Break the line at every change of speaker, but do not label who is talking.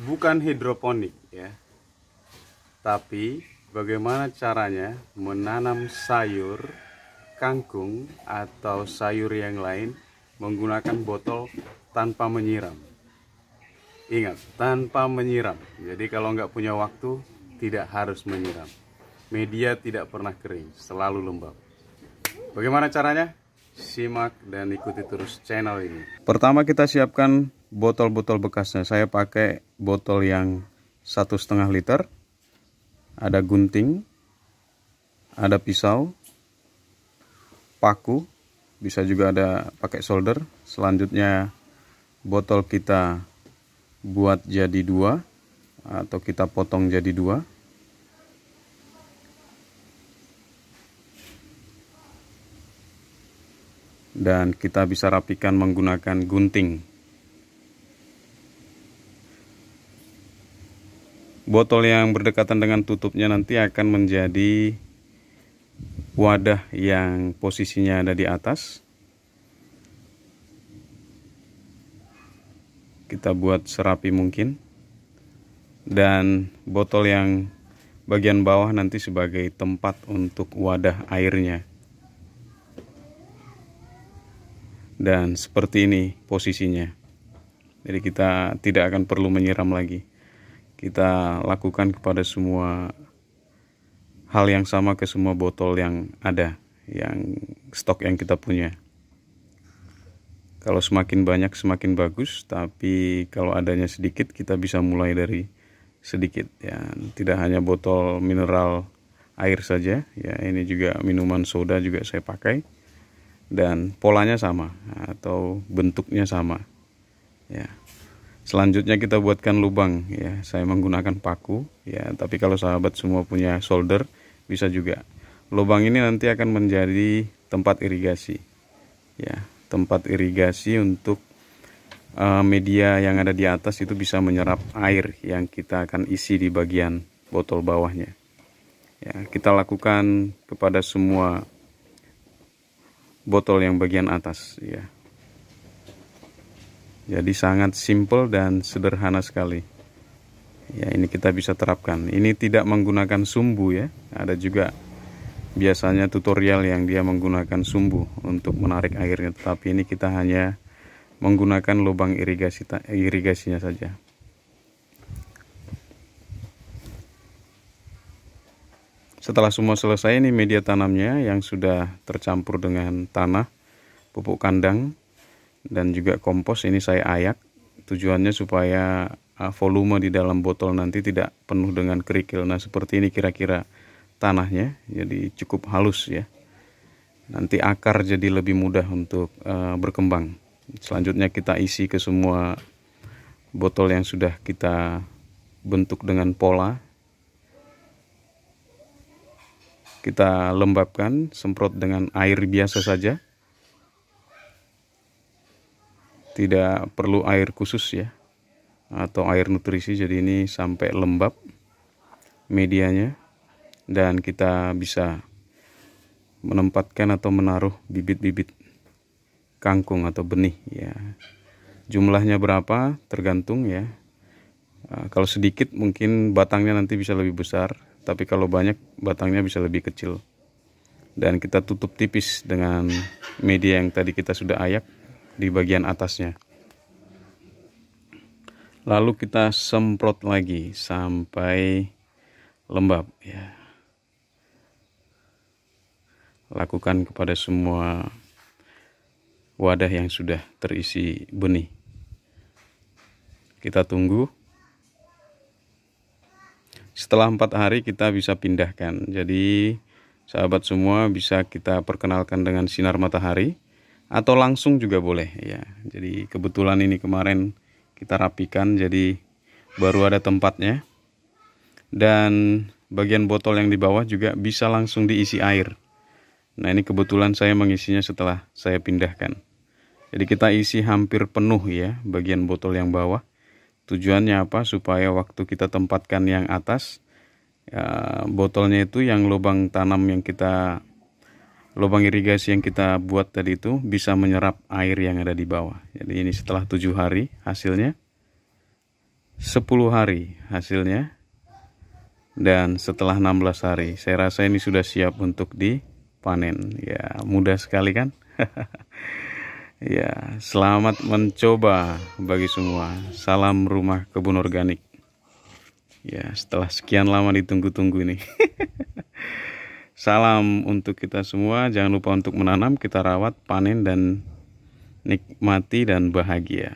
bukan hidroponik ya, tapi bagaimana caranya menanam sayur, kangkung atau sayur yang lain menggunakan botol tanpa menyiram. Ingat, tanpa menyiram. Jadi kalau nggak punya waktu, tidak harus menyiram. Media tidak pernah kering, selalu lembab. Bagaimana caranya? Simak dan ikuti terus channel ini. Pertama kita siapkan botol-botol bekasnya. Saya pakai botol yang 1,5 liter. Ada gunting, ada pisau, paku, bisa juga ada pakai solder. Selanjutnya botol kita buat jadi 2 atau kita potong jadi 2. Dan kita bisa rapikan menggunakan gunting. Botol yang berdekatan dengan tutupnya nanti akan menjadi wadah yang posisinya ada di atas. Kita buat serapi mungkin. Dan botol yang bagian bawah nanti sebagai tempat untuk wadah airnya. Dan seperti ini posisinya. Jadi kita tidak akan perlu menyiram lagi. Kita lakukan kepada semua hal yang sama ke semua botol yang ada, yang stok yang kita punya. Kalau semakin banyak semakin bagus, tapi kalau adanya sedikit kita bisa mulai dari sedikit ya. Tidak hanya botol mineral air saja ya, ini juga minuman soda juga saya pakai. Dan polanya sama atau bentuknya sama ya. Selanjutnya kita buatkan lubang ya, saya menggunakan paku ya, tapi kalau sahabat semua punya solder bisa juga. Lubang ini nanti akan menjadi tempat irigasi ya, tempat irigasi untuk media yang ada di atas itu bisa menyerap air yang kita akan isi di bagian botol bawahnya ya. Kita lakukan kepada semua botol yang bagian atas ya. Jadi sangat simple dan sederhana sekali ya, ini kita bisa terapkan. Ini tidak menggunakan sumbu ya, ada juga biasanya tutorial yang dia menggunakan sumbu untuk menarik airnya, tetapi ini kita hanya menggunakan lubang irigasinya saja. Setelah semua selesai, ini media tanamnya yang sudah tercampur dengan tanah, pupuk kandang, dan juga kompos. Ini saya ayak, tujuannya supaya volume di dalam botol nanti tidak penuh dengan kerikil. Nah seperti ini kira-kira tanahnya, jadi cukup halus ya. Nanti akar jadi lebih mudah untuk berkembang. Selanjutnya kita isi ke semua botol yang sudah kita bentuk dengan pola. Kita lembabkan, semprot dengan air biasa saja. Tidak perlu air khusus ya, atau air nutrisi. Jadi ini sampai lembab medianya. Dan kita bisa menempatkan atau menaruh bibit-bibit kangkung atau benih ya. Jumlahnya berapa tergantung ya. Kalau sedikit mungkin batangnya nanti bisa lebih besar, tapi kalau banyak batangnya bisa lebih kecil. Dan kita tutup tipis dengan media yang tadi kita sudah ayak di bagian atasnya. Lalu kita semprot lagi sampai lembab ya. Lakukan kepada semua wadah yang sudah terisi benih. Kita tunggu. Setelah 4 hari kita bisa pindahkan. Jadi sahabat semua bisa kita perkenalkan dengan sinar matahari atau langsung juga boleh ya. Jadi kebetulan ini kemarin kita rapikan, jadi baru ada tempatnya. Dan bagian botol yang di bawah juga bisa langsung diisi air. Nah ini kebetulan saya mengisinya setelah saya pindahkan. Jadi kita isi hampir penuh ya bagian botol yang bawah. Tujuannya apa? Supaya waktu kita tempatkan yang atas ya, botolnya itu yang lubang tanam yang kita, lubang irigasi yang kita buat tadi itu bisa menyerap air yang ada di bawah. Jadi ini setelah 7 hari hasilnya. 10 hari hasilnya. Dan setelah 16 hari, saya rasa ini sudah siap untuk dipanen. Ya, mudah sekali kan? Ya, selamat mencoba bagi semua. Salam rumah kebun organik. Ya, setelah sekian lama ditunggu-tunggu ini. Salam untuk kita semua. Jangan lupa untuk menanam, kita rawat, panen, dan nikmati dan bahagia.